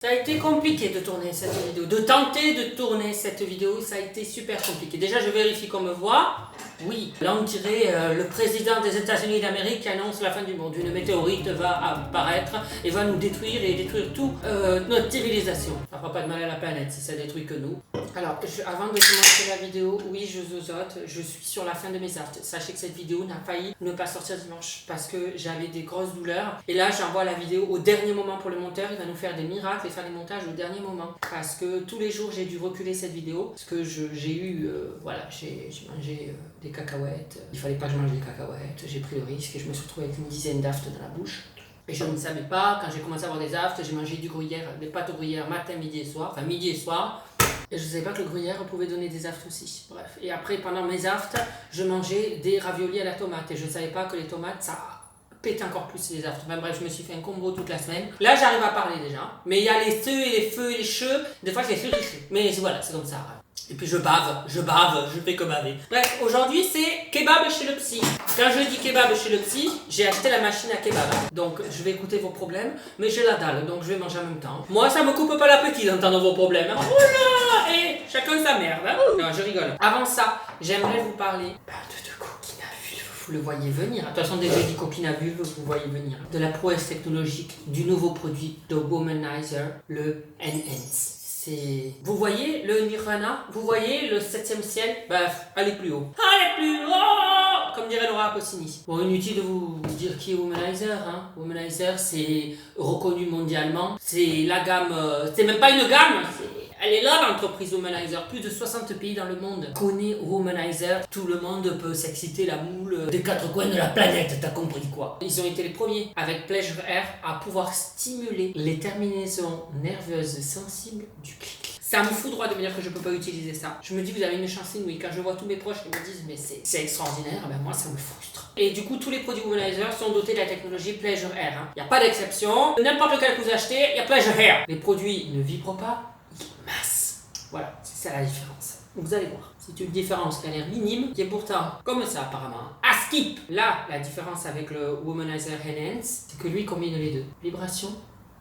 Ça a été compliqué de tourner cette vidéo, de tenter de tourner cette vidéo, ça a été super compliqué. Déjà, je vérifie qu'on me voit. Oui, là on dirait le président des États-Unis d'Amérique qui annonce la fin du monde. Une météorite va apparaître et va nous détruire et détruire toute notre civilisation. Ça fera pas de mal à la planète si ça détruit que nous. Alors, avant de commencer la vidéo, oui, je zozote, je suis sur la fin de mes aftes. Sachez que cette vidéo n'a failli ne pas sortir dimanche parce que j'avais des grosses douleurs. Et là, j'envoie la vidéo au dernier moment pour le monteur. Il va nous faire des miracles et faire les montages au dernier moment. Parce que tous les jours, j'ai dû reculer cette vidéo. Parce que j'ai eu, j'ai mangé des cacahuètes. Il fallait pas que je mange des cacahuètes. J'ai pris le risque et je me suis retrouvé avec une dizaine d'aftes dans la bouche. Et je ne savais pas, quand j'ai commencé à avoir des aftes, j'ai mangé du gruyère, des pâtes au gruyère matin, midi et soir. Enfin, midi et soir. Et je ne savais pas que le gruyère pouvait donner des aftes aussi. Bref. Et après, pendant mes aftes, je mangeais des raviolis à la tomate. Et je ne savais pas que les tomates, ça pète encore plus les aftes. Enfin bref, je me suis fait un combo toute la semaine. Là, j'arrive à parler déjà. Mais il y a les ceux et les feux et les cheux. Des fois, je les fais rire. Mais voilà, c'est comme ça. Et puis je bave, je fais que baver. Bref, aujourd'hui c'est kebab chez le psy. Quand je dis kebab chez le psy, j'ai acheté la machine à kebab. Donc je vais écouter vos problèmes, mais j'ai la dalle, donc je vais manger en même temps. Moi ça me coupe pas l'appétit d'entendre vos problèmes. Oula, et chacun sa merde. Non, je rigole. Avant ça, j'aimerais vous parler de coquine à vulve. Vous le voyez venir. De toute façon, dès que je dis coquine à vulve, vous voyez venir. De la prouesse technologique du nouveau produit de Womanizer, le Enhance. Vous voyez le Nirvana? Vous voyez le 7e ciel? Bah, allez plus haut. Allez plus haut! Comme dirait Laura Pausini. Bon, inutile de vous dire qui est Womanizer, hein. Womanizer, c'est reconnu mondialement. C'est la gamme, c'est même pas une gamme, elle est là l'entreprise Womanizer. Plus de 60 pays dans le monde connaissent Womanizer. Tout le monde peut s'exciter la moule des quatre coins de la planète, t'as compris quoi? Ils ont été les premiers avec Pleasure Air à pouvoir stimuler les terminaisons nerveuses sensibles du clic. Ça me fout droit de me dire que je peux pas utiliser ça. Je me dis vous avez une chance inouïe. Quand je vois tous mes proches qui me disent mais c'est extraordinaire, ben moi ça me frustre. Et du coup tous les produits Womanizer sont dotés de la technologie Pleasure Air. Il n'y a pas d'exception. N'importe lequel que vous achetez, il y a Pleasure Air. Les produits ne vibrent pas. Masse. Voilà, c'est ça la différence. Donc vous allez voir, c'est une différence qui a l'air minime, qui est pourtant comme ça apparemment. À skip. Là, la différence avec le Womanizer Enhance, c'est que lui combine les deux. Vibration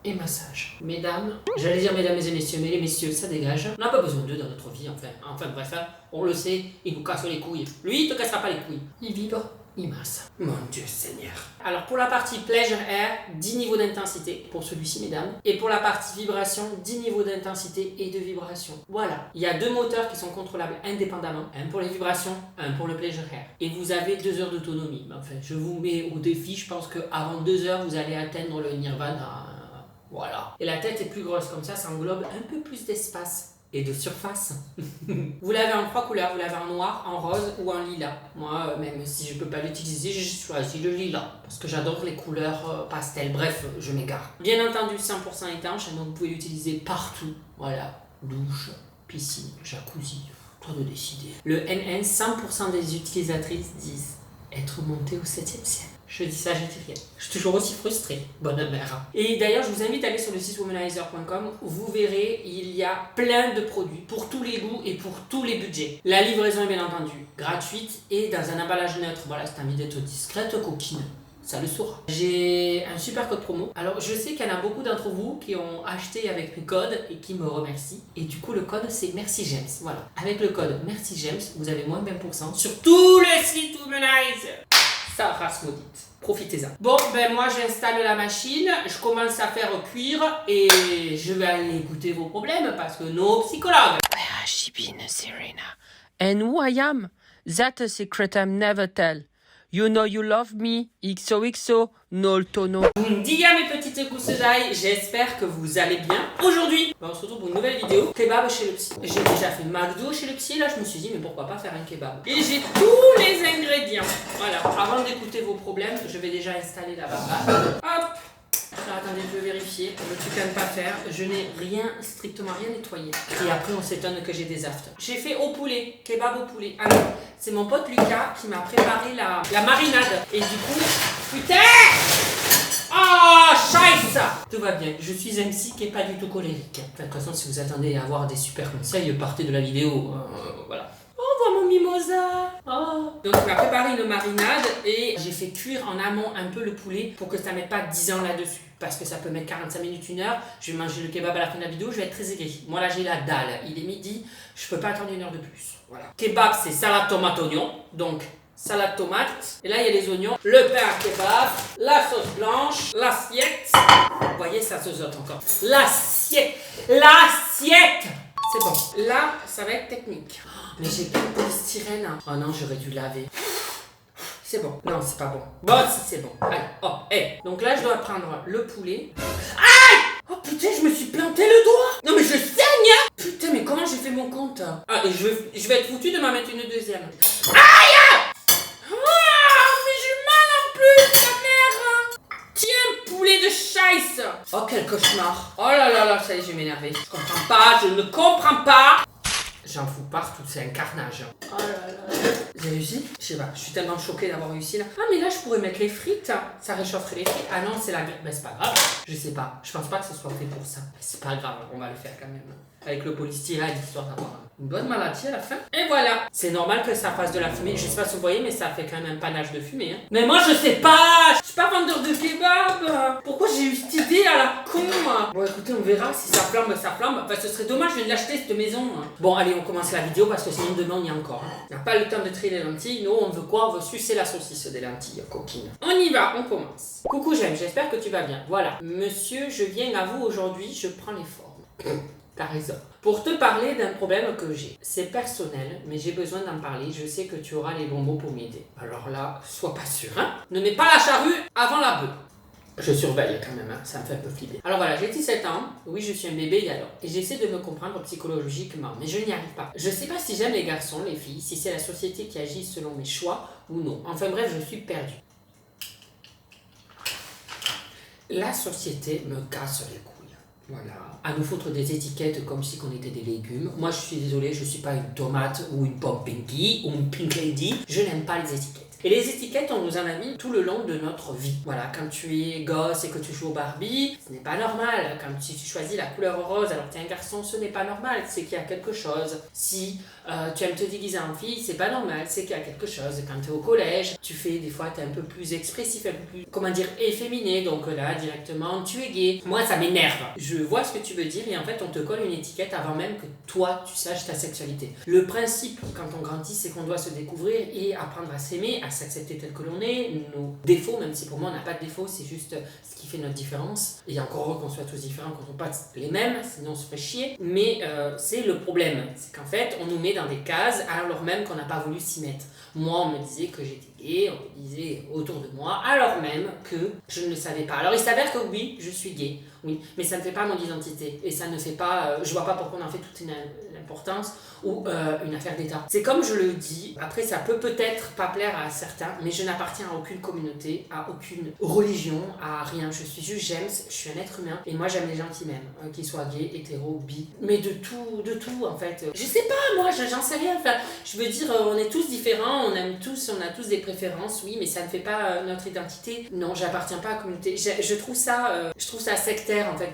et massage. Mesdames, j'allais dire mesdames et messieurs, mais les messieurs, ça dégage. On n'a pas besoin d'eux dans notre vie, enfin bref, on le sait, il nous casse les couilles. Lui, il te cassera pas les couilles. Il vibre. Il masse. Mon Dieu Seigneur. Alors pour la partie Pleasure Air, 10 niveaux d'intensité pour celui-ci mesdames. Et pour la partie vibration, 10 niveaux d'intensité et de vibration. Voilà. Il y a deux moteurs qui sont contrôlables indépendamment. Un pour les vibrations, un pour le Pleasure Air. Et vous avez 2 heures d'autonomie. Enfin, je vous mets au défi, je pense qu'avant 2 heures, vous allez atteindre le nirvana. Voilà. Et la tête est plus grosse, comme ça englobe un peu plus d'espace. Et de surface. Vous l'avez en 3 couleurs, vous l'avez en noir, en rose ou en lilas. Moi, même si je peux pas l'utiliser, j'ai choisi le lilas. Parce que j'adore les couleurs pastel. Bref, je m'égare. Bien entendu, 100% étanche, donc vous pouvez l'utiliser partout. Voilà. Douche, piscine, jacuzzi. Toi de décider. Le NN, 100% des utilisatrices disent être montées au 7e ciel. Je dis ça, je dis rien. Je suis toujours aussi frustrée. Bonne mère. Et d'ailleurs, je vous invite à aller sur le site womanizer.com. Vous verrez, il y a plein de produits pour tous les goûts et pour tous les budgets. La livraison est bien entendu gratuite et dans un emballage neutre. Voilà, c'est envie d'être discrète, coquine. Ça le saura. J'ai un super code promo. Alors, je sais qu'il y en a beaucoup d'entre vous qui ont acheté avec le code et qui me remercient. Et du coup, le code, c'est Merci James. Voilà. Avec le code Merci James, vous avez moins de 20% sur tous les sites Womanizer. Ça, race maudite. Profitez-en. Bon, ben moi j'installe la machine, je commence à faire cuire et je vais aller écouter vos problèmes parce que nos psychologues. Where has she been, Serena? And who I am? That's a secret I'm never tell. You know you love me, XOXO, no tono. Dis à mes petites gousses d'ail, j'espère que vous allez bien. Aujourd'hui, on se retrouve pour une nouvelle vidéo, kebab chez le psy. J'ai déjà fait McDo chez le psy, là je me suis dit mais pourquoi pas faire un kebab. Et j'ai tous les ingrédients. Voilà, avant d'écouter vos problèmes, je vais déjà installer la barbade. Hop. Alors, attendez, je vais vérifier, le truc à ne pas faire, je n'ai strictement rien nettoyé. Et après on s'étonne que j'ai des aftes. J'ai fait au poulet, kebab au poulet. Ah non, c'est mon pote Lucas qui m'a préparé la marinade. Et du coup, putain! Oh, scheiße! Tout va bien, je suis un psy qui n'est pas du tout colérique. Enfin, de toute façon, si vous attendez à avoir des super conseils, partez de la vidéo. Voilà. On voit mon mimosa. Oh. Donc on a préparé une marinade et j'ai fait cuire en amont un peu le poulet pour que ça mette pas 10 ans là-dessus. Parce que ça peut mettre 45 minutes, 1 heure. Je vais manger le kebab à la fin de la vidéo, je vais être très aigri. Moi là j'ai la dalle, il est midi, je peux pas attendre 1 heure de plus. Voilà. Kebab c'est salade tomate oignon, donc salade tomate. Et là il y a les oignons, le pain à kebab, la sauce blanche, l'assiette. Vous voyez ça zozote encore. L'assiette. C'est bon. Là ça va être technique. Mais j'ai pas de polystyrène. Oh non, j'aurais dû laver. C'est bon. Non, c'est pas bon. Bon, si c'est bon. Allez, oh, hey. Donc là, je dois prendre le poulet. Aïe! Oh putain, je me suis planté le doigt! Non, mais je saigne! Putain, mais comment j'ai fait mon compte? Ah, et je vais être foutu de m'en mettre une deuxième. Aïe! Oh, mais j'ai mal en plus, ta mère! Tiens, poulet de chaise! Oh, quel cauchemar! Oh là là là, ça y est, je vais m'énerver. Je comprends pas, je ne comprends pas! J'en fous partout, c'est un carnage. Oh là là. J'ai réussi? Je sais pas, je suis tellement choquée d'avoir réussi là. Ah mais là je pourrais mettre les frites, ça réchaufferait les frites. Ah non, c'est la graisse. Ben c'est pas grave, je sais pas. Je pense pas que ce soit fait pour ça. C'est pas grave, on va le faire quand même. Avec le polystyrène, histoire d'avoir une bonne maladie à la fin. Et voilà. C'est normal que ça fasse de la fumée. Je sais pas si vous voyez, mais ça fait quand même un panache de fumée. Hein. Mais moi je sais pas. Je suis pas vendeur de kebab. Pourquoi j'ai eu cette idée à la con? Bon écoutez, on verra si ça flambe, ça flambe. Enfin, ce serait dommage, je viens de l'acheter cette maison. Bon allez, on commence la vidéo parce que sinon demain on y est encore. On n'a pas le temps de trier les lentilles. Nous on veut quoi? On veut sucer la saucisse des lentilles coquines. On y va, on commence. Coucou J'aime, j'espère que tu vas bien. Voilà. Monsieur, je viens à vous aujourd'hui, je prends les formes. T'as raison. Pour te parler d'un problème que j'ai. C'est personnel, mais j'ai besoin d'en parler. Je sais que tu auras les bons mots pour m'aider. Alors là, sois pas sûr, hein. Ne mets pas la charrue avant la bœuf. Je surveille quand même, hein. Ça me fait un peu flipper. Alors voilà, j'ai 17 ans. Oui, je suis un bébé alors. Et j'essaie de me comprendre psychologiquement, mais je n'y arrive pas. Je sais pas si j'aime les garçons, les filles, si c'est la société qui agit selon mes choix ou non. Enfin bref, je suis perdue. La société me casse les couilles. Voilà. À nous foutre des étiquettes comme si on était des légumes. Moi, je suis désolée, je suis pas une tomate ou une pomme pinky ou une pink lady. Je n'aime pas les étiquettes. Et les étiquettes, on nous en a mis tout le long de notre vie. Voilà, quand tu es gosse et que tu joues au Barbie, ce n'est pas normal. Quand si tu choisis la couleur rose alors que tu es un garçon, ce n'est pas normal. C'est qu'il y a quelque chose. Si tu aimes te déguiser en fille, c'est pas normal. C'est qu'il y a quelque chose. Quand tu es au collège, tu fais des fois, tu es un peu plus expressif, un peu plus, comment dire, efféminé. Donc là, directement, tu es gay. Moi, ça m'énerve. Je vois ce que tu veux dire et en fait, on te colle une étiquette avant même que toi, tu saches ta sexualité. Le principe, quand on grandit, c'est qu'on doit se découvrir et apprendre à s'aimer, à s'accepter tel que l'on est, nos défauts, même si pour moi on n'a pas de défauts, c'est juste ce qui fait notre différence. Et encore heureux qu'on soit tous différents quand on passe les mêmes, sinon on se fait chier. Mais c'est le problème, c'est qu'en fait on nous met dans des cases alors même qu'on n'a pas voulu s'y mettre. Moi on me disait que j'étais gay, on me disait autour de moi, alors même que je ne le savais pas. Alors il s'avère que oui, je suis gay, oui, mais ça ne fait pas mon identité. Et ça ne fait pas, je vois pas pourquoi on en fait toute une importance ou une affaire d'État. C'est comme je le dis, après ça peut peut-être pas plaire à certains, mais je n'appartiens à aucune communauté, à aucune religion, à rien. Je suis juste James, je suis un être humain et moi j'aime les gens qui m'aiment, qu'ils soient gays, hétéros, bi, mais de tout en fait. Je sais pas, moi j'en sais rien. Enfin, je veux dire, on est tous différents, on aime tous, on a tous des préférences, oui, mais ça ne fait pas notre identité. Non, j'appartiens pas à la communauté. Je trouve ça sectaire en fait.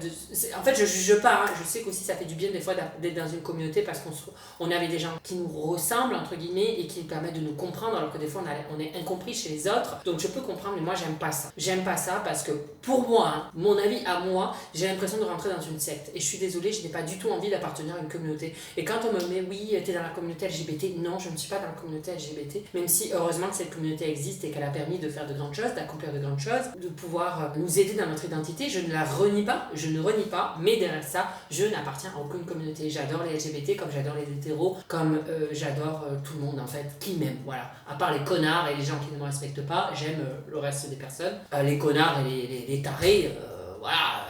En fait, je juge pas. Hein. Je sais qu'aussi ça fait du bien des fois d'être dans une communauté parce qu'on est avec des gens qui nous ressemblent entre guillemets et qui nous permettent de nous comprendre alors que des fois on est incompris chez les autres. Donc je peux comprendre, mais moi j'aime pas ça. J'aime pas ça parce que pour moi, hein, mon avis à moi, j'ai l'impression de rentrer dans une secte. Et je suis désolée, je n'ai pas du tout envie d'appartenir à une communauté. Et quand on me met, oui, t'es dans la communauté LGBT, non, je ne suis pas dans la communauté LGBT. Même si heureusement que cette communauté existe et qu'elle a permis de faire de grandes choses, d'accomplir de grandes choses, de pouvoir nous aider dans notre identité, je ne la renie pas, mais derrière ça, je n'appartiens à aucune communauté. J'adore les LGBT comme j'adore les hétéros, comme j'adore tout le monde en fait, qui m'aime, voilà. À part les connards et les gens qui ne me respectent pas, j'aime le reste des personnes. Les connards et les tarés, voilà,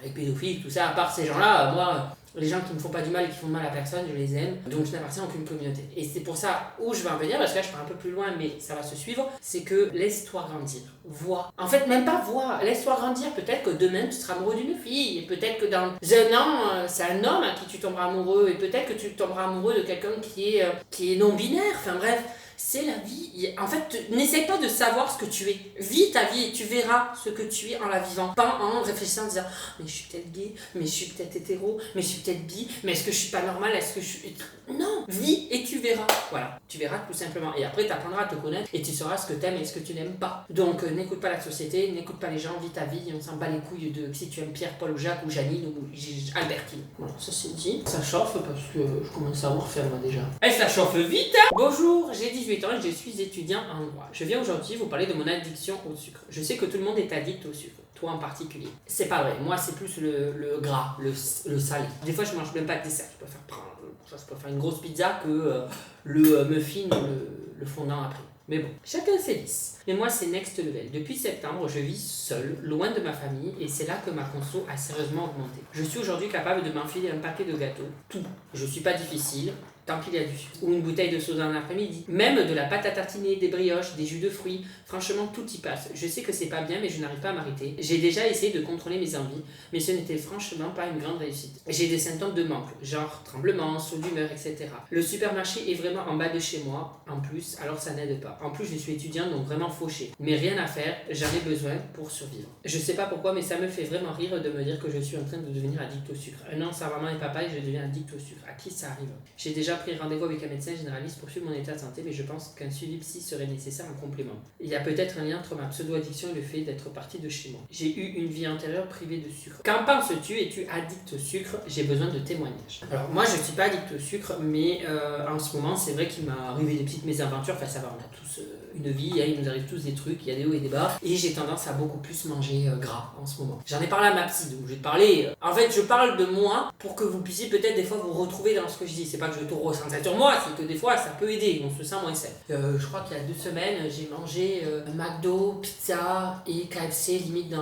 les pédophiles, tout ça, à part ces gens-là, moi... Les gens qui ne me font pas du mal et qui font de mal à personne, je les aime. Donc je n'appartiens à aucune communauté. Et c'est pour ça où je vais en venir, parce que là je pars un peu plus loin, mais ça va se suivre. C'est que laisse-toi grandir. Vois. En fait, même pas vois. Laisse-toi grandir. Peut-être que demain tu seras amoureux d'une fille. Et peut-être que dans un an, c'est un homme à qui tu tomberas amoureux. Et peut-être que tu tomberas amoureux de quelqu'un qui est non-binaire. Enfin bref. C'est la vie. En fait, n'essaie pas de savoir ce que tu es. Vis ta vie et tu verras ce que tu es en la vivant. Pas en réfléchissant en disant mais je suis peut-être gay, mais je suis peut-être hétéro, mais je suis peut-être bi, mais est-ce que je suis pas normale, est-ce que je suis... Non, vis et tu verras. Voilà, tu verras tout simplement. Et après, tu apprendras à te connaître et tu sauras ce que tu aimes et ce que tu n'aimes pas. Donc, n'écoute pas la société, n'écoute pas les gens, vis ta vie. On s'en bat les couilles de si tu aimes Pierre, Paul ou Jacques ou Janine ou Albertine. Voilà, ça c'est dit. Ça chauffe parce que je commence à vous refaire moi déjà. Et ça chauffe vite, hein. Bonjour, j'ai 18 ans et je suis étudiant en droit. Je viens aujourd'hui vous parler de mon addiction au sucre. Je sais que tout le monde est addict au sucre. Toi en particulier. C'est pas vrai, moi c'est plus le gras, le salé. Des fois je mange même pas de dessert, je peux faire une grosse pizza que le muffin ou le fondant après. Mais bon, chacun ses vices. Mais moi c'est next level. Depuis septembre, je vis seule, loin de ma famille, et c'est là que ma conso a sérieusement augmenté. Je suis aujourd'hui capable de m'enfiler un paquet de gâteaux, tout. Je suis pas difficile, tant qu'il y a du sucre. Ou une bouteille de soda en après-midi. Même de la pâte à tartiner, des brioches, des jus de fruits. Franchement, tout y passe. Je sais que c'est pas bien, mais je n'arrive pas à m'arrêter. J'ai déjà essayé de contrôler mes envies, mais ce n'était franchement pas une grande réussite. J'ai des symptômes de manque, genre tremblement, saut d'humeur, etc. Le supermarché est vraiment en bas de chez moi, en plus, alors ça n'aide pas. En plus, je suis étudiante, donc vraiment fauchée. Mais rien à faire, j'en ai besoin pour survivre. Je sais pas pourquoi, mais ça me fait vraiment rire de me dire que je suis en train de devenir addict au sucre. Un an sans maman et papa et je deviens addict au sucre. À qui ça arrive? J'ai déjà pris rendez-vous avec un médecin généraliste pour suivre mon état de santé, mais je pense qu'un suivi psy serait nécessaire en complément. Il y a peut-être un lien entre ma pseudo-addiction et le fait d'être partie de chez moi. J'ai eu une vie antérieure privée de sucre. Qu'en penses-tu? Es-tu addict au sucre? J'ai besoin de témoignages. Alors moi je suis pas addict au sucre, mais en ce moment c'est vrai qu'il m'est arrivé des petites mésaventures. Enfin ça va, on a tous une vie, hein, il nous arrive tous des trucs, il y a des hauts et des bas, et j'ai tendance à beaucoup plus manger gras en ce moment. J'en ai parlé à ma psy, donc je vais te parler. En fait je parle de moi pour que vous puissiez peut-être des fois vous retrouver dans ce que je dis. C'est pas que je te ressens sur moi, c'est que des fois ça peut aider, on se sent moins sain. Je crois qu'il y a 2 semaines, j'ai mangé McDo, pizza et KFC limite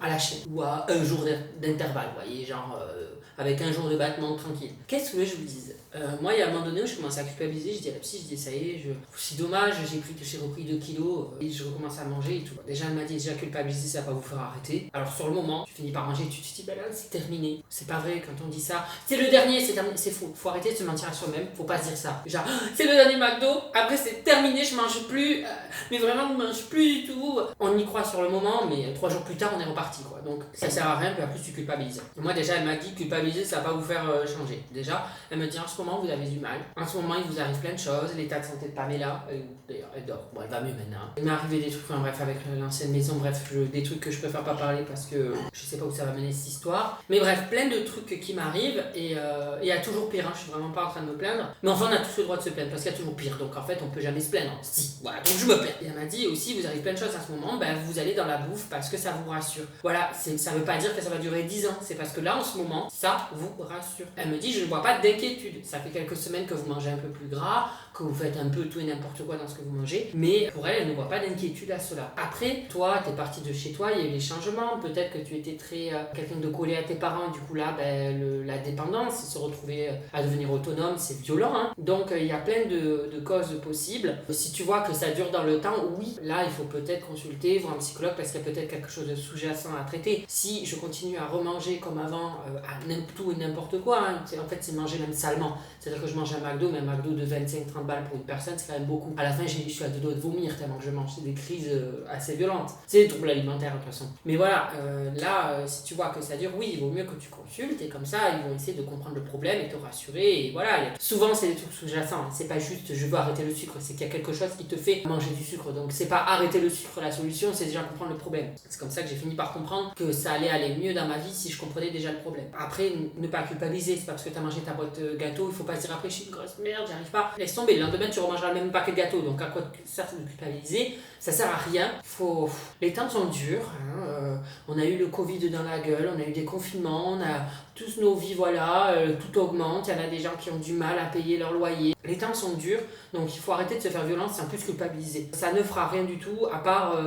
à la chaîne, ou à un jour d'intervalle, vous voyez, genre avec un jour de battement tranquille. Qu'est-ce que je vous dise? Moi, il y a un moment donné où je commence à culpabiliser, je dis à la psy, je dis ça y est, c'est dommage, j'ai repris 2 kilos et je recommence à manger et tout. Déjà, elle m'a dit, déjà culpabiliser, ça va pas vous faire arrêter. Alors sur le moment, tu finis par manger, tu te dis, bah là, c'est terminé. C'est pas vrai quand on dit ça. C'est le dernier, c'est terminé, c'est faux. Faut arrêter de se mentir à soi-même, faut pas se dire ça. Genre, c'est le dernier McDo, après c'est terminé, je mange plus, mais vraiment, je mange plus du tout. On y croit sur le moment, mais 3 jours plus tard, on est reparti, quoi. Donc ça sert à rien, puis après tu culpabilises. Moi, déjà, elle m'a dit, culpabiliser, ça va pas vous faire changer. Déjà, elle me dit, en ce moment, vous avez du mal. En ce moment, il vous arrive plein de choses. L'état de santé de Pamela, d'ailleurs, elle dort. Bon, elle va mieux maintenant. Il m'est arrivé des trucs, enfin bref, avec l'ancienne maison, bref, des trucs que je préfère pas parler parce que je sais pas où ça va mener cette histoire. Mais bref, plein de trucs qui m'arrivent et il y a toujours pire, hein, je suis vraiment pas en train de me plaindre. Mais enfin, on a tous le droit de se plaindre parce qu'il y a toujours pire. Donc en fait, on peut jamais se plaindre. Si, voilà, donc je me plains. Et elle m'a dit aussi, vous arrive plein de choses à ce moment, ben, vous allez dans la bouffe parce que ça vous rassure. Voilà, ça veut pas dire que ça va durer 10 ans. C'est parce que là, en ce moment, ça vous rassure. Elle me dit, je ne vois pas d'inquiétude. Ça fait quelques semaines que vous mangez un peu plus gras, que vous faites un peu tout et n'importe quoi dans ce que vous mangez, mais pour elle, elle ne voit pas d'inquiétude à cela. Après, toi, t'es parti de chez toi, il y a eu les changements, peut-être que tu étais très quelqu'un de collé à tes parents, du coup là, la dépendance, se retrouver à devenir autonome, c'est violent, hein. Donc il y a plein de causes possibles. Si tu vois que ça dure dans le temps, oui, là, il faut peut-être consulter, voir un psychologue, parce qu'il y a peut-être quelque chose de sous-jacent à traiter. Si je continue à remanger comme avant, à tout et n'importe quoi, hein, en fait, c'est manger même salement. C'est-à-dire que je mange un McDo, mais un McDo de 25-30 balles pour une personne, c'est quand même beaucoup. À la fin, je suis à 2 doigts de vomir tellement que je mange. C'est des crises assez violentes. C'est des troubles alimentaires de toute façon. Mais voilà, là, si tu vois que ça dure, oui, il vaut mieux que tu consultes et comme ça, ils vont essayer de comprendre le problème et te rassurer. Et voilà, souvent, c'est des trucs sous-jacents. Hein. C'est pas juste je veux arrêter le sucre, c'est qu'il y a quelque chose qui te fait manger du sucre. Donc, c'est pas arrêter le sucre la solution, c'est déjà comprendre le problème. C'est comme ça que j'ai fini par comprendre que ça allait aller mieux dans ma vie si je comprenais déjà le problème. Après, ne pas culpabiliser, c'est pas parce que t'as mangé ta boîte gâteau, il faut pas se dire après je suis une grosse merde, j'y arrive pas. Laisse tomber, le lendemain tu remangeras le même paquet de gâteaux, donc à quoi ça sert de culpabiliser? Ça sert à rien. Les temps sont durs, hein. On a eu le Covid dans la gueule, on a eu des confinements, on a tous nos vies, voilà, tout augmente, il y en a des gens qui ont du mal à payer leur loyer. Les temps sont durs, donc il faut arrêter de se faire violence sans plus culpabiliser. Ça ne fera rien du tout, à part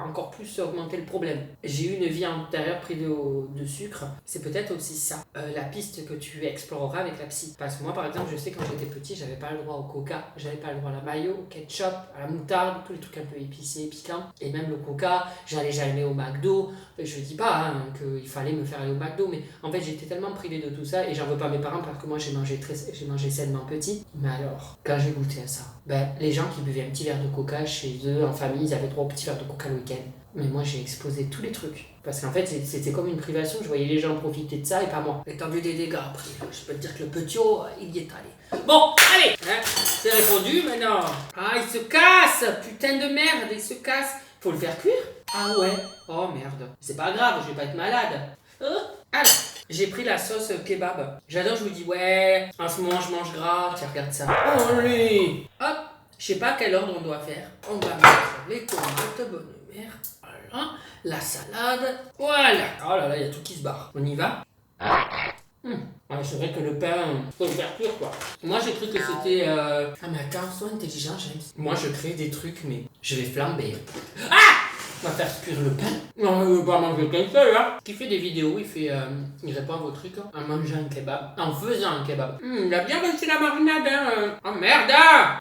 encore plus augmenter le problème. J'ai eu une vie antérieure prise de sucre, c'est peut-être aussi ça, la piste que tu exploreras avec la psy. Parce que moi, par exemple, je sais quand j'étais petit, j'avais pas le droit au coca, j'avais pas le droit à la mayo, au ketchup, à la moutarde, tous les trucs un peu épicés, piquants, et même le coca, j'allais jamais au McDo. Je dis pas hein, qu'il fallait me faire aller au McDo, mais en fait j'étais tellement privée de tout ça et j'en veux pas à mes parents parce que moi j'ai mangé sainement petit. Mais alors, quand j'ai goûté à ça, les gens qui buvaient un petit verre de coca chez eux en famille, ils avaient 3 petits verres de coca le week-end. Mais moi j'ai exposé tous les trucs. Parce qu'en fait c'était comme une privation, je voyais les gens profiter de ça et pas moi. L'étendue des dégâts après, je peux te dire que le petit il y est allé. Bon, allez, hein, c'est répondu maintenant. Ah, il se casse, putain de merde, il se casse. Faut le faire cuire? Ah ouais. Oh merde. C'est pas grave, je vais pas être malade. Alors, j'ai pris la sauce kebab. J'adore, je vous dis, ouais, en ce moment je mange gras. Tiens, regarde ça. Allez. Hop, je sais pas quel ordre on doit faire. On va mettre les tomates, bonne mère. Voilà, la salade. Voilà. Oh là là, il y a tout qui se barre. On y va? Ouais, c'est vrai que le pain, faut le faire cuire quoi. Moi j'ai cru que c'était. Ah mais attends, sois intelligent, James. Moi je crée des trucs, mais je vais flamber. Ah! On va faire cuire le pain. Non, on ne veut pas manger qu'un seul, hein. Qui fait des vidéos, il répond à vos trucs hein, en mangeant un kebab, en faisant un kebab. Il a bien réussi la marinade, hein. Oh merde,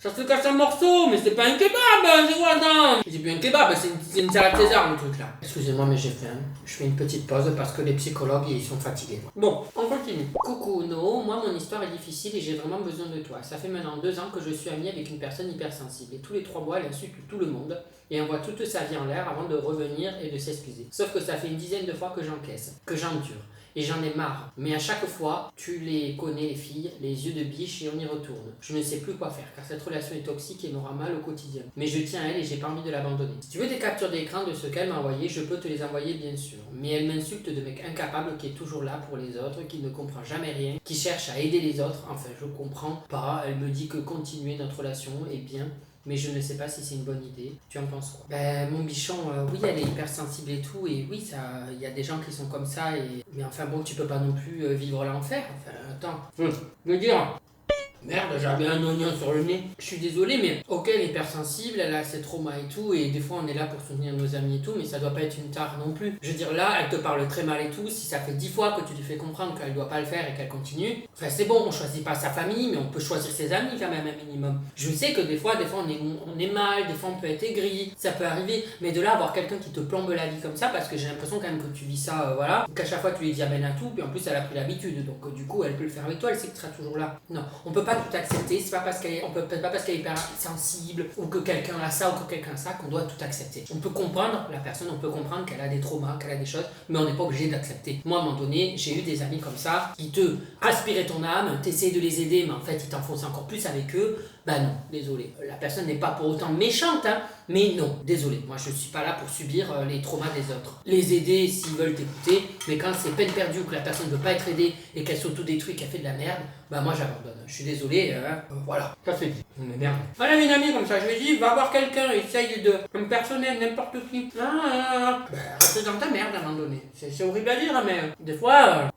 ça se casse en morceaux, mais c'est pas un kebab, c'est quoi, attends. C'est plus un kebab, c'est une salade César, le truc là. Excusez-moi, mais j'ai faim. Je fais une petite pause parce que les psychologues, ils sont fatigués. Bon, on continue. Coucou, No, moi mon histoire est difficile et j'ai vraiment besoin de toi. Ça fait maintenant 2 ans que je suis amie avec une personne hypersensible et tous les 3 mois, elle insulte tout le monde et envoie toute sa vie en l'air avant de revenir et de s'excuser. Sauf que ça fait une dizaine de fois que j'encaisse, que j'endure. Et j'en ai marre. Mais à chaque fois, tu les connais les filles, les yeux de biche et on y retourne. Je ne sais plus quoi faire car cette relation est toxique et m'aura mal au quotidien. Mais je tiens à elle et j'ai pas envie de l'abandonner. Si tu veux des captures d'écran de ce qu'elle m'a envoyé, je peux te les envoyer bien sûr. Mais elle m'insulte de mec incapable qui est toujours là pour les autres, qui ne comprend jamais rien, qui cherche à aider les autres. Enfin, je comprends pas. Elle me dit que continuer notre relation est bien. Mais je ne sais pas si c'est une bonne idée. Tu en penses quoi? Ben, mon bichon, oui, elle est hypersensible et tout, et oui, il y a des gens qui sont comme ça, mais enfin bon, tu peux pas non plus vivre l'enfer. Enfin, attends. Je veux dire, merde, j'avais un oignon sur le nez. Je suis désolé, mais ok, elle est hypersensible, elle a ses traumas et tout, et des fois on est là pour soutenir nos amis et tout, mais ça doit pas être une tare non plus. Je veux dire, là, elle te parle très mal et tout, si ça fait 10 fois que tu lui fais comprendre qu'elle doit pas le faire et qu'elle continue, enfin c'est bon, on choisit pas sa famille, mais on peut choisir ses amis quand même un minimum. Je sais que des fois on est mal, des fois on peut être aigri, ça peut arriver, mais de là avoir quelqu'un qui te plombe la vie comme ça, parce que j'ai l'impression quand même que tu vis ça, voilà, qu'à chaque fois tu lui dis amène à tout, puis en plus elle a pris l'habitude, donc du coup elle peut le faire avec toi, elle sait que tu seras toujours là. Non, on peut pas tout accepter, c'est pas parce qu'elle est, on peut pas parce qu'elle est hyper sensible ou que quelqu'un a ça ou que quelqu'un a ça qu'on doit tout accepter. On peut comprendre la personne, on peut comprendre qu'elle a des traumas, qu'elle a des choses, mais on n'est pas obligé d'accepter. Moi à un moment donné, j'ai eu des amis comme ça qui te aspiraient ton âme, t'essayes de les aider, mais en fait ils t'enfoncent encore plus avec eux. Bah non, désolé. La personne n'est pas pour autant méchante, hein, mais non, désolé. Moi je suis pas là pour subir les traumas des autres. Les aider s'ils veulent t'écouter, mais quand c'est peine perdue, que la personne ne veut pas être aidée et qu'elle s'autodétruit, qu'elle fait de la merde, bah moi j'abandonne. Je suis désolé, voilà, ça c'est dit. Mais merde. Voilà mes amis, comme ça je lui ai dit, va voir quelqu'un, essaye de. Un personnel, n'importe qui. Bah reste dans ta merde à un moment donné. C'est horrible à dire, hein, mais des fois.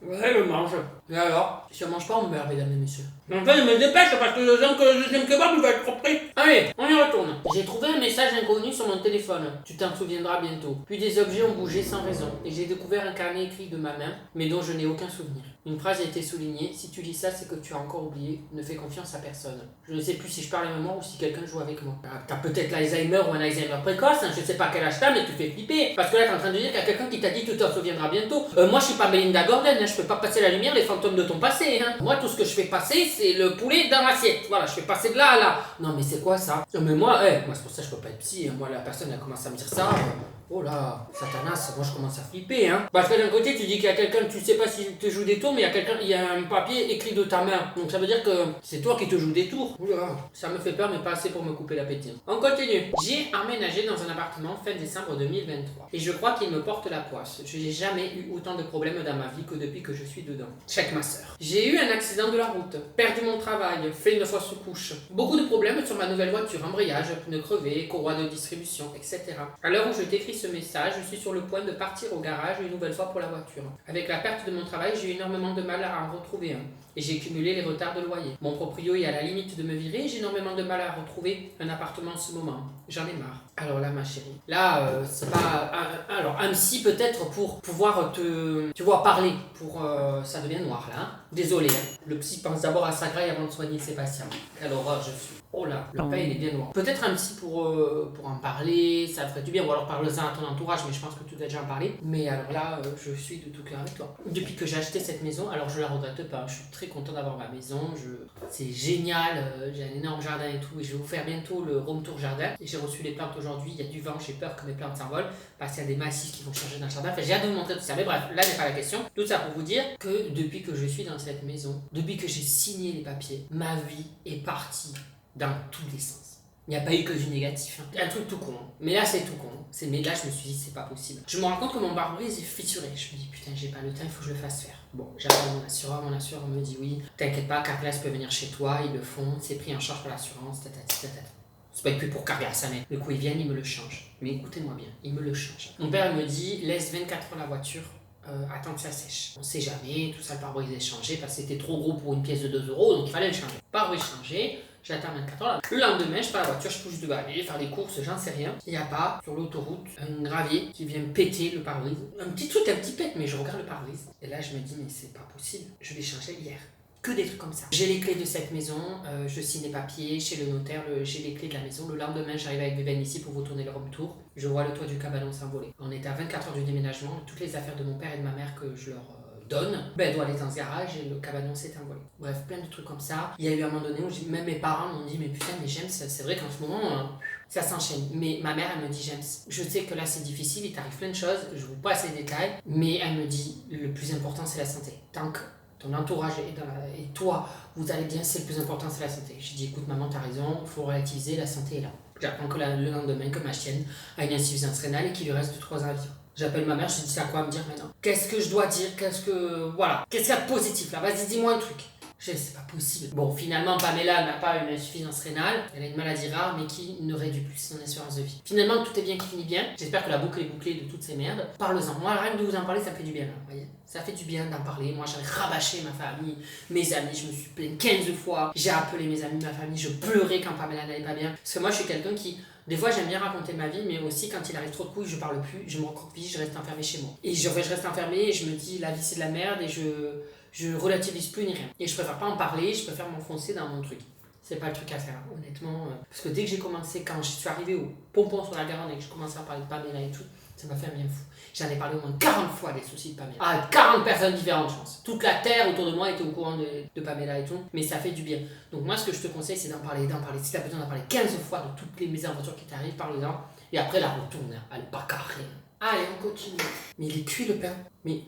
Ouais, elle mange. Et alors? Si on mange pas, on meurt, mesdames et messieurs. En fait, je me dépêche parce que je sens que le deuxième kebab, il va être trop pris. Allez, on y retourne. J'ai trouvé un message inconnu sur mon téléphone. Tu t'en souviendras bientôt. Puis des objets ont bougé sans raison. Et j'ai découvert un carnet écrit de ma main, mais dont je n'ai aucun souvenir. Une phrase a été soulignée. Si tu lis ça, c'est que tu as encore oublié. Ne fais confiance à personne. Je ne sais plus si je parle à moi ou si quelqu'un joue avec moi. T'as peut-être l'Alzheimer ou un Alzheimer précoce, hein, je sais pas quel âge t'as, mais tu fais flipper. Parce que là, t'es en train de dire qu'il y a quelqu'un qui t'a dit tu t'en souviendras bientôt. Moi, je suis pas Melinda Gordon, hein, je peux pas passer la lumière les fantômes de ton passé. Hein. Moi, tout ce que je fais passer, c'est le poulet dans l'assiette. Voilà, je fais passer de là à là. Non, mais c'est quoi ça? Mais moi, moi, c'est pour ça que je peux pas être psy. Hein. Moi, la personne, elle commence à me dire ça. Oh là, Satanas, moi je commence à flipper, hein. Parce que d'un côté, tu dis qu'il y a quelqu'un, tu sais pas s'il te joue des tours, mais il y a un papier écrit de ta main. Donc ça veut dire que c'est toi qui te joues des tours. Oula, ça me fait peur, mais pas assez pour me couper l'appétit. On continue. J'ai emménagé dans un appartement fin décembre 2023. Et je crois qu'il me porte la poisse. Je n'ai jamais eu autant de problèmes dans ma vie que depuis que je suis dedans. Check ma sœur. J'ai eu un accident de la route, perdu mon travail, fait une fausse couche. Beaucoup de problèmes sur ma nouvelle voiture, embrayage, pneus crevés, courroie de distribution, etc. À l'heure où je t'écris ce message, je suis sur le point de partir au garage une nouvelle fois pour la voiture. Avec la perte de mon travail, j'ai eu énormément de mal à en retrouver un. Et j'ai cumulé les retards de loyer. Mon proprio est à la limite de me virer, j'ai énormément de mal à retrouver un appartement en ce moment. J'en ai marre. Alors là, ma chérie, là, c'est pas... alors, un psy peut-être pour pouvoir tu vois, parler. Ça devient noir, là. Hein. Désolé, hein. Le psy pense d'abord à sa graille avant de soigner ses patients. Quelle horreur je suis. Oh là, le pain il est bien noir. Peut-être un psy pour en parler, ça ferait du bien, ou alors parle-en à ton entourage, mais je pense que tu dois déjà en parler. Mais alors là, je suis de tout cœur avec toi. Depuis que j'ai acheté cette maison, alors je la regrette pas, je suis très content d'avoir ma maison, c'est génial, j'ai un énorme jardin et tout, et je vais vous faire bientôt le room tour jardin. Et j'ai reçu les plantes aujourd'hui, il y a du vent, j'ai peur que mes plantes s'envolent, parce qu'il y a des massifs qui vont changer dans le jardin. Enfin, j'ai hâte de vous montrer tout ça. Mais bref, là n'est pas la question. Tout ça pour vous dire que depuis que je suis dans cette maison, depuis que j'ai signé les papiers, ma vie est partie dans tous les sens. Il n'y a pas eu que du négatif. Un truc tout con. Mais là, c'est tout con. Mais là, je me suis dit, c'est pas possible. Je me rends compte que mon pare-brise est fissuré. Je me dis, putain, j'ai pas le temps, il faut que je le fasse faire. Bon, j'appelle mon assureur. Mon assureur me dit, oui, t'inquiète pas, Carglass peut venir chez toi, ils le font, c'est pris en charge par l'assurance, C'est pas que pour Carglass, mais le coup, ils viennent, ils me le changent. Mais écoutez-moi bien, ils me le changent. Mon père me dit, laisse 24 heures la voiture. Attends que ça sèche. On sait jamais, tout ça, le pare-brise est changé parce que c'était trop gros pour une pièce de 2 euros, donc il fallait le changer. Pare-brise changé, j'attends 24 heures. Le lendemain, je pars la voiture, je touche de aller faire des courses, j'en sais rien. Il n'y a pas, sur l'autoroute, un gravier qui vient péter le pare-brise. Un petit truc, un petit pète, mais je regarde le pare-brise. Et là, je me dis, mais c'est pas possible. Je l'ai changé hier. Que des trucs comme ça. J'ai les clés de cette maison, je signe les papiers chez le notaire, j'ai les clés de la maison. Le lendemain, j'arrive avec Viviane ici pour vous tourner le room tour. Je vois le toit du cabanon s'envoler. On est à 24 heures du déménagement. Toutes les affaires de mon père et de ma mère que je leur donne, elle doit aller dans ce garage et le cabanon s'est envolé. Bref, plein de trucs comme ça. Il y a eu un moment donné où même mes parents m'ont dit, mais putain, mais James, c'est vrai qu'en ce moment, ça s'enchaîne. Mais ma mère, elle me dit, James, je sais que là c'est difficile, il t'arrive plein de choses, je vous passe les détails, mais elle me dit, le plus important c'est la santé. Tant que ton entourage et toi, vous allez bien, c'est le plus important, c'est la santé. J'ai dit, écoute maman, t'as raison, il faut relativiser, la santé est là. J'apprends que le lendemain, que ma chienne a une insuffisance rénale et qu'il lui reste 3 ans à vivre. J'appelle ma mère, je lui dis, c'est à quoi me dire maintenant? Qu'est-ce que je dois dire? Qu'est-ce qu'il y a de positif là? Vas-y, dis-moi un truc. Je dis, c'est pas possible. Bon, finalement, Pamela n'a pas une insuffisance rénale. Elle a une maladie rare, mais qui ne réduit plus son espérance de vie. Finalement, tout est bien qui finit bien. J'espère que la boucle est bouclée de toutes ces merdes. Parle-en. Moi, rien que de vous en parler, ça me fait du bien. Là, voyez, ça fait du bien d'en parler. Moi, j'avais rabâché ma famille, mes amis. Je me suis plaint 15 fois. J'ai appelé mes amis, ma famille. Je pleurais quand Pamela n'allait pas bien. Parce que moi, je suis quelqu'un qui... Des fois, j'aime bien raconter ma vie, mais aussi quand il arrive trop de couilles, je parle plus, je me recroqueville, je reste enfermée chez moi. Et je reste enfermée et je me dis, la vie c'est de la merde et je relativise plus ni rien. Et je préfère pas en parler, je préfère m'enfoncer dans mon truc. C'est pas le truc à faire, honnêtement. Parce que dès que j'ai commencé, quand je suis arrivée au pompon sur la Garonne et que je commençais à parler de Pamela et tout, ça m'a fait un bien fou. J'en ai parlé au moins 40 fois des soucis de Pamela. À 40 personnes différentes, je pense. Toute la terre autour de moi était au courant de Pamela et tout, mais ça fait du bien. Donc moi, ce que je te conseille, c'est d'en parler. Si tu as besoin d'en parler 15 fois de toutes les mésaventures qui t'arrivent, parle-en. Et après, la retourne, elle est pas carrée. Allez, on continue. Mais il est cuit le pain. Mais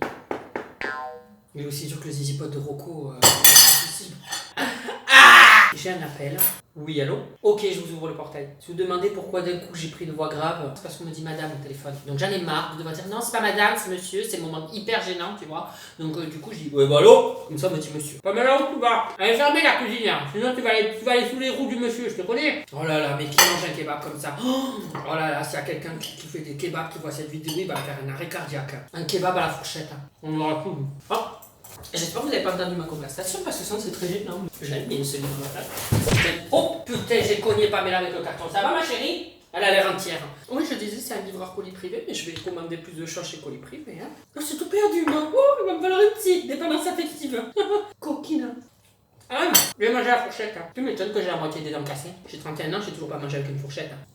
il est aussi dur que le zizipote de Rocco. C'est impossible. J'ai un appel. Oui, allô? Ok, je vous ouvre le portail. Si vous demandez pourquoi d'un coup j'ai pris une voix grave, c'est parce qu'on me dit madame au téléphone. Donc j'en ai marre de devoir dire non, c'est pas madame, c'est monsieur, c'est le moment hyper gênant, tu vois. Donc du coup, je dis ouais, bah allô? Comme ça, on me dit monsieur. Pas mal où tu vas? Allez, fermez la cuisine, hein. Sinon tu vas aller sous les roues du monsieur, je te connais. Oh là là, mais qui mange un kebab comme ça? Oh là là, s'il y a quelqu'un qui fait des kebabs qui voit cette vidéo, il va faire un arrêt cardiaque. Un kebab à la fourchette, hein. On aura tout. Oh. J'espère que vous n'avez pas entendu ma conversation parce que sinon c'est très gênant. J'aime bien ce livre. Oh putain, j'ai cogné Pamela avec le carton. Ça va ma chérie? Elle a l'air entière. Oui, je disais c'est un livreur colis privé, mais je vais commander plus de choses chez colis privé. Hein. Oh, c'est tout perdu, moi. Oh, il va me falloir une petite dépendance affective. Coquine. Ah, je vais manger à la fourchette. Hein. Tu m'étonnes que j'ai la moitié des dents cassées. J'ai 31 ans, j'ai toujours pas mangé avec une fourchette. Hein.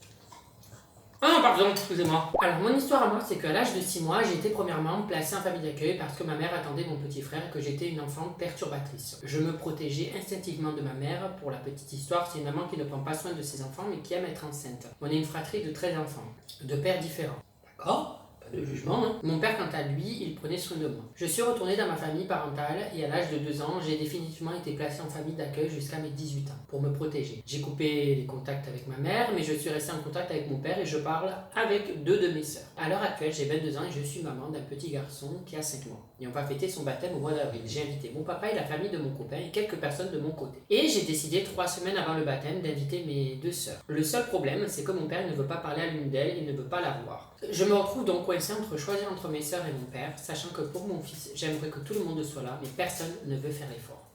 Ah, pardon, excusez-moi. Alors, mon histoire à moi, c'est qu'à l'âge de 6 mois, j'ai été premièrement placée en famille d'accueil parce que ma mère attendait mon petit frère et que j'étais une enfant perturbatrice. Je me protégeais instinctivement de ma mère. Pour la petite histoire, c'est une maman qui ne prend pas soin de ses enfants mais qui aime être enceinte. On est une fratrie de 13 enfants, de pères différents. D'accord ? Pas de jugement, hein. Mon père, quant à lui, il prenait soin de moi. Je suis retournée dans ma famille parentale et à l'âge de 2 ans, j'ai définitivement été placée en famille d'accueil jusqu'à mes 18 ans pour me protéger. J'ai coupé les contacts avec ma mère, mais je suis restée en contact avec mon père et je parle avec 2 de mes sœurs. À l'heure actuelle, j'ai 22 ans et je suis maman d'un petit garçon qui a 5 mois. Et on va fêter son baptême au mois d'avril. J'ai invité mon papa et la famille de mon copain et quelques personnes de mon côté. Et j'ai décidé 3 semaines avant le baptême d'inviter mes 2 sœurs. Le seul problème, c'est que mon père ne veut pas parler à l'une d'elles, il ne veut pas la voir. Je me retrouve donc coincée entre choisir entre mes sœurs et mon père, sachant que pour mon fils, j'aimerais que tout le monde soit là, mais personne ne veut faire l'effort.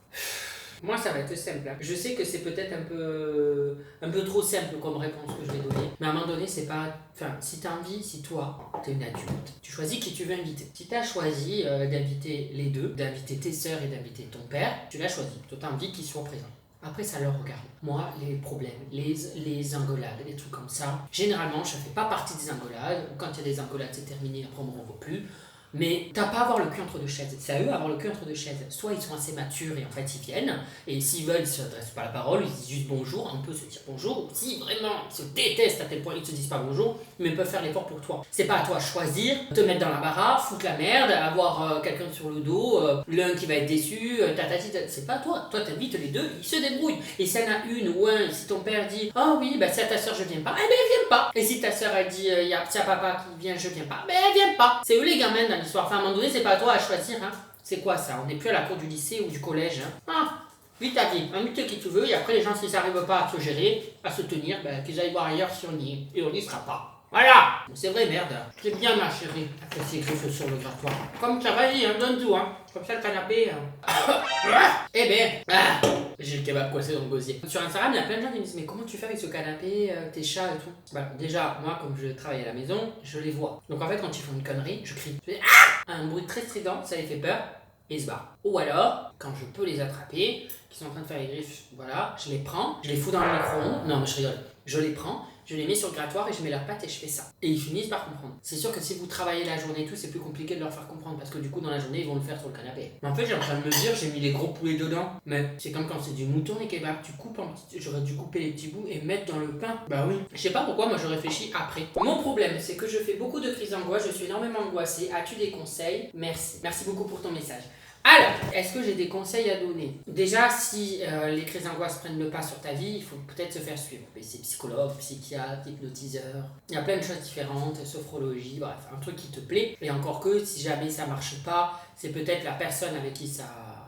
Moi, ça va être simple. Hein. Je sais que c'est peut-être un peu trop simple comme réponse que je vais donner, mais à un moment donné, c'est pas... Enfin, si t'as envie, si toi, t'es une adulte, tu choisis qui tu veux inviter. Si t'as choisi d'inviter les deux, d'inviter tes sœurs et d'inviter ton père, tu l'as choisi. Toi, t'as envie qu'ils soient présents. Après, ça leur regarde. Moi, les problèmes, les engueulades, les trucs comme ça, généralement, je ne fais pas partie des engueulades. Quand il y a des engueulades, c'est terminé, après on ne me revoit plus. Mais t'as pas à avoir le cul entre deux chaises. C'est à eux à avoir le cul entre deux chaises. Soit ils sont assez matures et en fait ils viennent, et s'ils veulent, ils se adressent pas la parole, ils disent juste bonjour, on peut se dire bonjour. Ou si vraiment ils se détestent à tel point ils te disent pas bonjour, mais ils peuvent faire l'effort pour toi. C'est pas à toi de choisir, te mettre dans la baraque, foutre la merde, avoir quelqu'un sur le dos, l'un qui va être déçu, c'est pas à toi. Toi t'invites les deux, ils se débrouillent. Et s'il y en a une ou un, si ton père dit oh oui, bah si à ta soeur je viens pas, eh ben elle vient pas. Et si ta soeur elle dit y a papa qui vient, je viens pas, ben elle vient pas. C'est eux les gamins dans l'histoire. Enfin, à un moment donné, c'est pas à toi à choisir. Hein. C'est quoi ça? On n'est plus à la cour du lycée ou du collège. Hein. Ah, vite ta vie, invite qui tu veux, et après les gens, s'ils n'arrivent pas à se gérer, à se tenir, ben, qu'ils aillent voir ailleurs si on y est. Et on n'y sera pas. Voilà! C'est vrai, merde. C'est bien, ma chérie, après ces griffes sur le grattoir. Comme ça, vas-y, hein, donne tout, hein. Comme ça, le canapé. Eh ben, j'ai le kebab coincé dans le gosier. Sur Instagram, il y a plein de gens qui me disent mais comment tu fais avec ce canapé, tes chats et tout. Bah, déjà, moi, comme je travaille à la maison, je les vois. Donc en fait, quand ils font une connerie, je crie. Je fais un bruit très strident, ça les fait peur. Et ils se barrent. Ou alors, quand je peux les attraper, qui sont en train de faire les griffes, voilà, je les prends, je les fous dans le micro-ondes. Non, mais je rigole. Je les prends, je les mets sur le grattoir et je mets leurs pattes et je fais ça. Et ils finissent par comprendre. C'est sûr que si vous travaillez la journée et tout, c'est plus compliqué de leur faire comprendre parce que du coup, dans la journée, ils vont le faire sur le canapé. Mais en fait, j'ai en train de me dire, j'ai mis les gros poulets dedans. Mais c'est comme quand c'est du mouton et kebab. Tu coupes en petits. J'aurais dû couper les petits bouts et mettre dans le pain. Bah oui. Je sais pas pourquoi, moi je réfléchis après. Mon problème, c'est que je fais beaucoup de crises d'angoisse. Je suis énormément angoissée. As-tu des conseils? Merci. Merci beaucoup pour ton message. Alors, est-ce que j'ai des conseils à donner? Déjà, si les crises d'angoisse prennent le pas sur ta vie, il faut peut-être se faire suivre. C'est psychologue, psychiatre, hypnotiseur. Il y a plein de choses différentes, sophrologie, bref, un truc qui te plaît. Et encore que, si jamais ça marche pas, c'est peut-être la personne avec qui ça...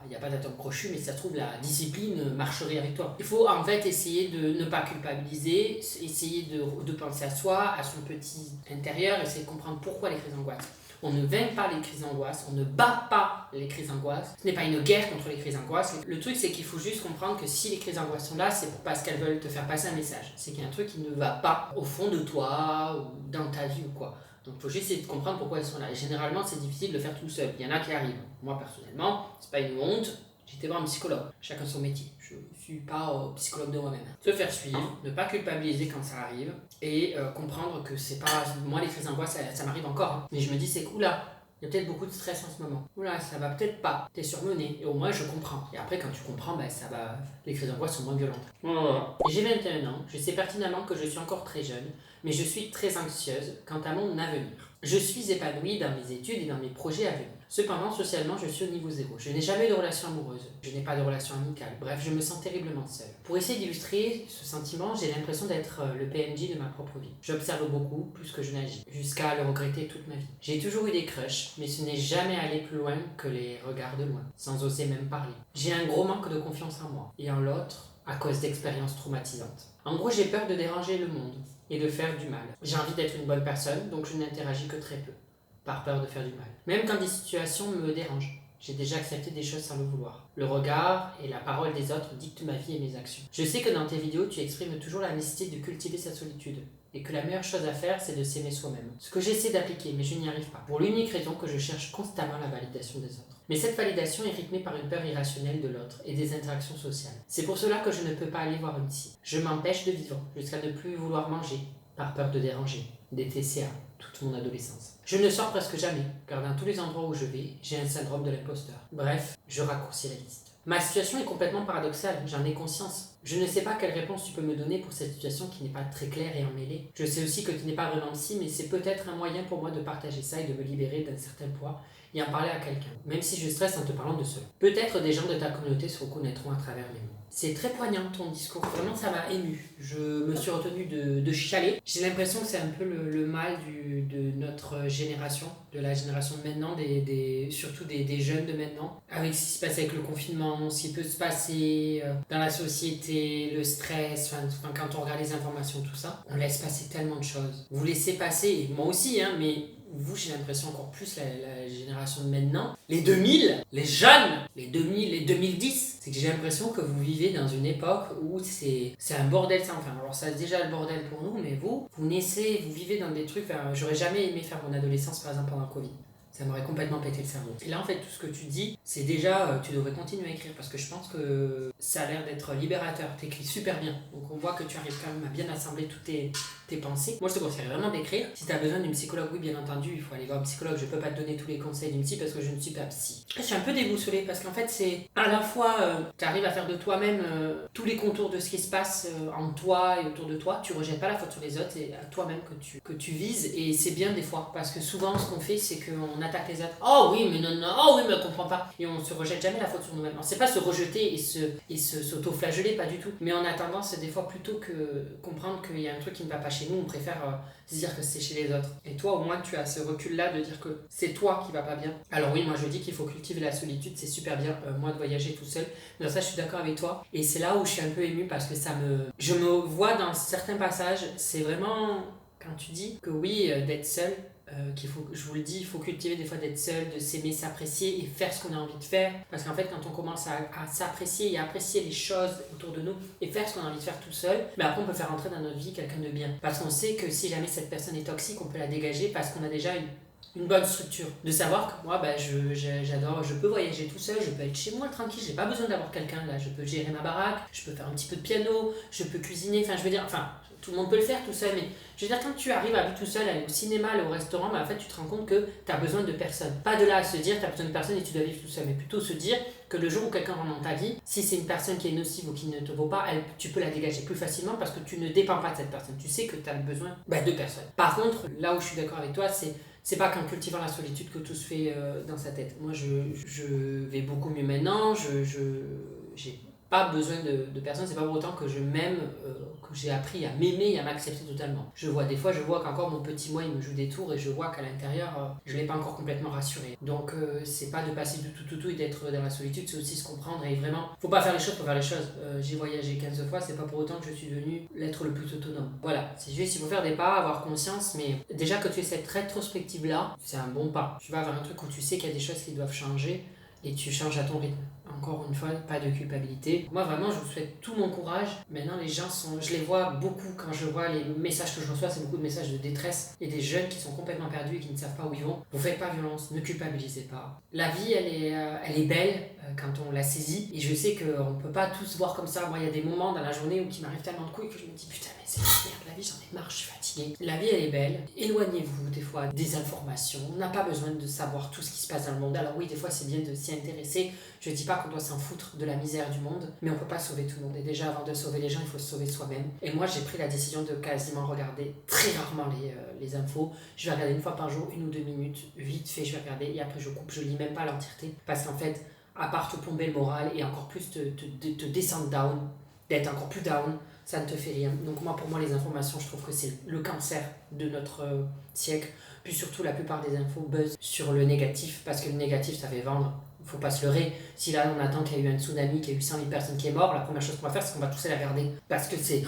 Il n'y a pas d'atome crochu, mais ça se trouve, la discipline marcherait avec toi. Il faut en fait essayer de ne pas culpabiliser, essayer de penser à soi, à son petit intérieur, essayer de comprendre pourquoi les crises d'angoisse. On ne vainc pas les crises d'angoisse, on ne bat pas les crises d'angoisse. Ce n'est pas une guerre contre les crises d'angoisse. Le truc, c'est qu'il faut juste comprendre que si les crises d'angoisse sont là, c'est parce qu'elles veulent te faire passer un message. C'est qu'il y a un truc qui ne va pas au fond de toi ou dans ta vie ou quoi. Donc il faut juste essayer de comprendre pourquoi elles sont là. Et généralement, c'est difficile de le faire tout seul. Il y en a qui arrivent. Moi, personnellement, c'est pas une honte. J'étais voir un psychologue. Chacun son métier. Je ne suis pas psychologue de moi-même. Se faire suivre, ne pas culpabiliser quand ça arrive et comprendre que c'est pas... Moi, les crises d'angoisse, ça m'arrive encore. Hein. Mais je me dis, c'est cool là. Il y a peut-être beaucoup de stress en ce moment. Oula, ça va peut-être pas. T'es surmené. Et au moins, je comprends. Et après, quand tu comprends, ben, ça va... les crises d'angoisse sont moins violentes. Voilà. Et j'ai 21 ans. Je sais pertinemment que je suis encore très jeune, mais je suis très anxieuse quant à mon avenir. Je suis épanouie dans mes études et dans mes projets à venir. Cependant, socialement, je suis au niveau zéro. Je n'ai jamais eu de relation amoureuse. Je n'ai pas de relation amicale. Bref, je me sens terriblement seule. Pour essayer d'illustrer ce sentiment, j'ai l'impression d'être le PNJ de ma propre vie. J'observe beaucoup, plus que je n'agis, jusqu'à le regretter toute ma vie. J'ai toujours eu des crushs, mais ce n'est jamais allé plus loin que les regards de loin, sans oser même parler. J'ai un gros manque de confiance en moi et en l'autre à cause d'expériences traumatisantes. En gros, j'ai peur de déranger le monde et de faire du mal. J'ai envie d'être une bonne personne, donc je n'interagis que très peu, par peur de faire du mal. Même quand des situations me dérangent, j'ai déjà accepté des choses sans le vouloir. Le regard et la parole des autres dictent ma vie et mes actions. Je sais que dans tes vidéos, tu exprimes toujours la nécessité de cultiver sa solitude, et que la meilleure chose à faire, c'est de s'aimer soi-même. Ce que j'essaie d'appliquer, mais je n'y arrive pas. Pour l'unique raison que je cherche constamment la validation des autres. Mais cette validation est rythmée par une peur irrationnelle de l'autre et des interactions sociales. C'est pour cela que je ne peux pas aller voir une psy. Je m'empêche de vivre, jusqu'à ne plus vouloir manger, par peur de déranger, des TCA, toute mon adolescence. Je ne sors presque jamais, car dans tous les endroits où je vais, j'ai un syndrome de l'imposteur. Bref, je raccourcis la liste. Ma situation est complètement paradoxale, j'en ai conscience. Je ne sais pas quelle réponse tu peux me donner pour cette situation qui n'est pas très claire et emmêlée. Je sais aussi que tu n'es pas vraiment psy, mais c'est peut-être un moyen pour moi de partager ça et de me libérer d'un certain poids et en parler à quelqu'un, même si je stresse en te parlant de cela. Peut-être des gens de ta communauté se reconnaîtront à travers mes mots. C'est très poignant ton discours, vraiment ça m'a ému. Je me suis retenue de chialer. J'ai l'impression que c'est un peu le mal de notre génération, de la génération de maintenant, surtout des jeunes de maintenant, avec ce qui se passe avec le confinement, ce qui peut se passer dans la société, le stress, quand on regarde les informations, tout ça, on laisse passer tellement de choses. Vous laissez passer, et moi aussi, hein, mais vous, j'ai l'impression encore plus la génération de maintenant, les 2000, les jeunes, les 2000, les 2010, c'est que j'ai l'impression que vous vivez dans une époque où c'est un bordel sans fin. Alors ça c'est déjà le bordel pour nous, mais vous naissez, vous vivez dans des trucs, j'aurais jamais aimé faire mon adolescence par exemple pendant le Covid. Ça m'aurait complètement pété le cerveau. Et là, en fait, tout ce que tu dis, c'est déjà, tu devrais continuer à écrire parce que je pense que ça a l'air d'être libérateur. Tu écris super bien. Donc, on voit que tu arrives quand même à bien assembler toutes tes pensées. Moi, je te conseille vraiment d'écrire. Si tu as besoin d'une psychologue, oui, bien entendu, il faut aller voir un psychologue. Je peux pas te donner tous les conseils d'une psy parce que je ne suis pas psy. Je suis un peu déboussolée parce qu'en fait, c'est à la fois, tu arrives à faire de toi-même tous les contours de ce qui se passe en toi et autour de toi. Tu rejettes pas la faute sur les autres, c'est à toi-même que tu vises. Et c'est bien des fois parce que souvent, ce qu'on fait, c'est qu'on attaque les autres. Oh oui, mais non, oh oui, mais on comprend pas. Et on se rejette jamais la faute sur nous-mêmes. C'est pas se rejeter et s'auto-flageller, pas du tout. Mais on a tendance, des fois, plutôt que comprendre qu'il y a un truc qui ne va pas chez nous, on préfère se dire que c'est chez les autres. Et toi, au moins, tu as ce recul-là de dire que c'est toi qui va pas bien. Alors oui, moi, je dis qu'il faut cultiver la solitude, c'est super bien, moi, de voyager tout seul. Dans ça, je suis d'accord avec toi. Et c'est là où je suis un peu émue parce que je me vois dans certains passages, c'est vraiment quand tu dis que oui, d'être seul, je vous le dis, il faut cultiver des fois d'être seul, de s'aimer, s'apprécier et faire ce qu'on a envie de faire. Parce qu'en fait, quand on commence à s'apprécier et à apprécier les choses autour de nous et faire ce qu'on a envie de faire tout seul, mais après on peut faire entrer dans notre vie quelqu'un de bien. Parce qu'on sait que si jamais cette personne est toxique, on peut la dégager parce qu'on a déjà une bonne structure. De savoir que moi, j'adore, je peux voyager tout seul, je peux être chez moi tranquille, j'ai pas besoin d'avoir quelqu'un là, je peux gérer ma baraque, je peux faire un petit peu de piano, je peux cuisiner, tout le monde peut le faire tout seul, mais je veux dire, quand tu arrives à vivre tout seul, aller au cinéma, aller au restaurant, en fait, tu te rends compte que tu as besoin de personne. Pas de là à se dire tu as besoin de personne et tu dois vivre tout seul, mais plutôt se dire que le jour où quelqu'un rentre dans ta vie, si c'est une personne qui est nocive ou qui ne te vaut pas, tu peux la dégager plus facilement parce que tu ne dépends pas de cette personne. Tu sais que tu as besoin de personne. Par contre, là où je suis d'accord avec toi, c'est pas qu'en cultivant la solitude que tout se fait dans sa tête. Moi, je vais beaucoup mieux maintenant, j'ai pas besoin de personne, c'est pas pour autant que je m'aime, que j'ai appris à m'aimer et à m'accepter totalement. Je vois qu'encore mon petit moi il me joue des tours et je vois qu'à l'intérieur je l'ai pas encore complètement rassuré. Donc c'est pas de passer du tout et d'être dans la solitude, c'est aussi se comprendre et vraiment, faut pas faire les choses pour faire les choses. J'ai voyagé 15 fois, c'est pas pour autant que je suis devenu l'être le plus autonome. Voilà, c'est juste il faut faire des pas, avoir conscience, mais déjà que tu aies cette rétrospective là, c'est un bon pas. Tu vas vers un truc où tu sais qu'il y a des choses qui doivent changer et tu changes à ton rythme. Encore une fois, pas de culpabilité. Moi, vraiment, je vous souhaite tout mon courage. Maintenant, les gens je les vois beaucoup quand je vois les messages que je reçois, c'est beaucoup de messages de détresse. Il y a des jeunes qui sont complètement perdus et qui ne savent pas où ils vont. Vous faites pas violence, ne culpabilisez pas. La vie, elle est belle quand on la saisit. Et je sais qu'on peut pas tous voir comme ça. Moi, il y a des moments dans la journée où il m'arrive tellement de couilles que je me dis putain, mais c'est la merde, la vie, j'en ai marre, je suis fatiguée. La vie, elle est belle. Éloignez-vous des fois des informations. On n'a pas besoin de savoir tout ce qui se passe dans le monde. Alors oui, des fois, c'est bien de s'y intéresser. Je dis pas qu'on doit s'en foutre de la misère du monde, mais on peut pas sauver tout le monde. Et déjà, avant de sauver les gens, il faut se sauver soi-même. Et moi, j'ai pris la décision de quasiment regarder très rarement les infos. Je vais regarder une fois par jour, 1 ou 2 minutes, vite fait, je vais regarder, et après je coupe, je lis même pas l'entièreté. Parce qu'en fait, à part te plomber le moral et encore plus te descendre down, d'être encore plus down, ça ne te fait rien. Donc moi, pour moi, les informations, je trouve que c'est le cancer de notre siècle. Puis surtout, la plupart des infos buzzent sur le négatif, parce que le négatif, ça fait vendre. Faut pas se leurrer. Si là on attend qu'il y ait eu un tsunami, qu'il y ait eu 100 000 personnes qui est mort, la première chose qu'on va faire, c'est qu'on va tous aller regarder. Parce que c'est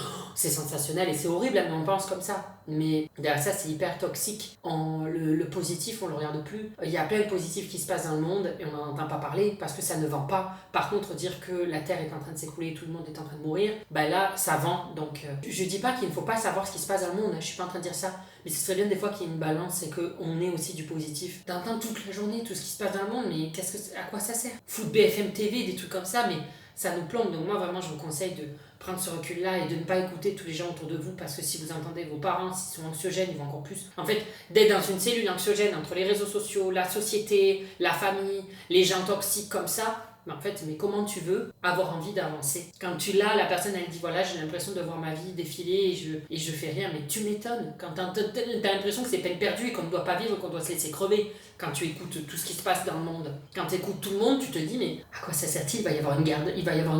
sensationnel et c'est horrible, mais on pense comme ça. Mais derrière ça, c'est hyper toxique. Le positif, on le regarde plus. Il y a plein de positifs qui se passent dans le monde et on n'en entend pas parler parce que ça ne vend pas. Par contre, dire que la Terre est en train de s'écrouler, tout le monde est en train de mourir, là, ça vend. Donc, je dis pas qu'il ne faut pas savoir ce qui se passe dans le monde. Je suis pas en train de dire ça. Mais ce serait bien des fois qu'il y ait une balance et qu'on ait aussi du positif. D'entendre toute la journée tout ce qui se passe dans le monde, mais à quoi ça sert? Foot BFM TV, des trucs comme ça, mais ça nous plombe. Donc moi, vraiment, je vous conseille de prendre ce recul-là et de ne pas écouter tous les gens autour de vous parce que si vous entendez vos parents, s'ils sont anxiogènes, ils vont encore plus. En fait, d'être dans une cellule anxiogène entre les réseaux sociaux, la société, la famille, les gens toxiques comme ça, mais comment tu veux avoir envie d'avancer? Quand tu l'as, la personne elle dit voilà, j'ai l'impression de voir ma vie défiler et je fais rien, mais tu m'étonnes. Quand t'as l'impression que c'est peine perdue et qu'on ne doit pas vivre, qu'on doit se laisser crever. Quand tu écoutes tout ce qui se passe dans le monde, quand tu écoutes tout le monde, tu te dis mais à quoi ça sert-il? Il va y avoir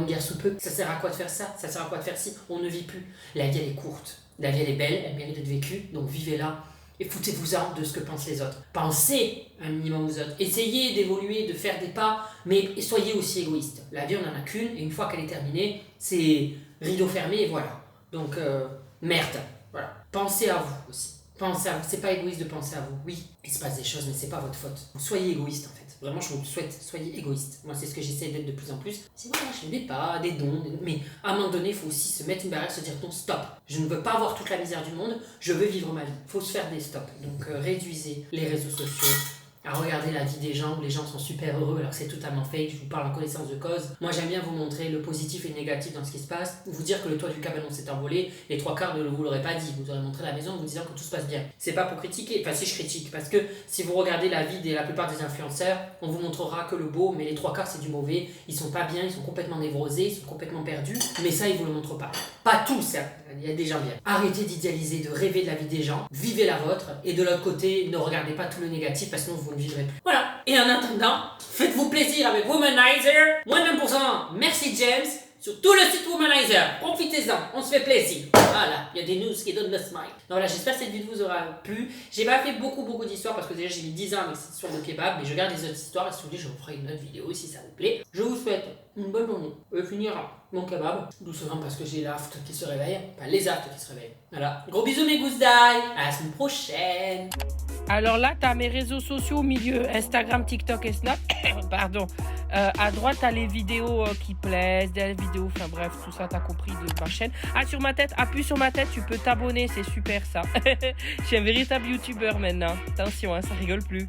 une guerre sous peu. Ça sert à quoi de faire ça? Ça sert à quoi de faire ci? On ne vit plus. La vie elle est courte, la vie elle est belle, elle mérite d'être vécue, donc vivez-la. Et foutez-vous-en de ce que pensent les autres. Pensez un minimum aux autres. Essayez d'évoluer, de faire des pas, mais soyez aussi égoïste. La vie, on n'en a qu'une, et une fois qu'elle est terminée, c'est rideau fermé, et voilà. Donc, merde. Voilà. Pensez à vous aussi. Pensez à vous. C'est pas égoïste de penser à vous. Oui, il se passe des choses, mais c'est pas votre faute. Soyez égoïste, en fait. Vraiment, je vous le souhaite, soyez égoïste. Moi, c'est ce que j'essaie d'être de plus en plus. C'est voilà, je fais des pas, des dons, mais à un moment donné, il faut aussi se mettre une barrière, se dire non, stop. Je ne veux pas avoir toute la misère du monde, je veux vivre ma vie. Il faut se faire des stops. Donc, réduisez les réseaux sociaux, à regarder la vie des gens où les gens sont super heureux alors que c'est totalement fake, je vous parle en connaissance de cause. Moi j'aime bien vous montrer le positif et le négatif dans ce qui se passe, vous dire que le toit du cabanon s'est envolé, les 3/4 ne vous l'aurez pas dit, vous aurez montré la maison en vous disant que tout se passe bien. C'est pas pour critiquer, enfin si je critique, parce que si vous regardez la vie de la plupart des influenceurs, on vous montrera que le beau, mais les 3/4 c'est du mauvais, ils sont pas bien, ils sont complètement névrosés, ils sont complètement perdus, mais ça ils vous le montrent pas. Pas tous, hein. Il y a des gens bien. Arrêtez d'idéaliser, de rêver de la vie des gens, vivez la vôtre, et de l'autre côté, ne regardez pas tout le négatif parce que sinon vous ne vivrez plus. Voilà. Et en attendant, faites-vous plaisir avec Womanizer. Moins de 20%. Merci James. Sur tout le site Womanizer. Profitez-en. On se fait plaisir. Voilà. Il y a des news qui donnent le smile. Donc voilà, j'espère que cette vidéo vous aura plu. J'ai pas fait beaucoup d'histoires parce que déjà j'ai mis 10 ans avec cette histoire de kebab. Mais je regarde les autres histoires et si vous voulez, je vous ferai une autre vidéo si ça vous plaît. Je vous souhaite une bonne journée. Je vais finir mon kebab doucement parce que j'ai l'afte qui se réveille. Enfin, les aftes qui se réveillent. Voilà. Gros bisous mes gousses d'ail. À la semaine prochaine. Alors là, tu as mes réseaux sociaux au milieu, Instagram, TikTok et Snap. Pardon. À droite, tu as les vidéos qui plaisent, des vidéos, enfin bref, tout ça, tu as compris de ma chaîne. Ah, sur ma tête, appuie sur ma tête, tu peux t'abonner, c'est super ça. Je suis un véritable youtubeur maintenant. Attention, hein, ça rigole plus.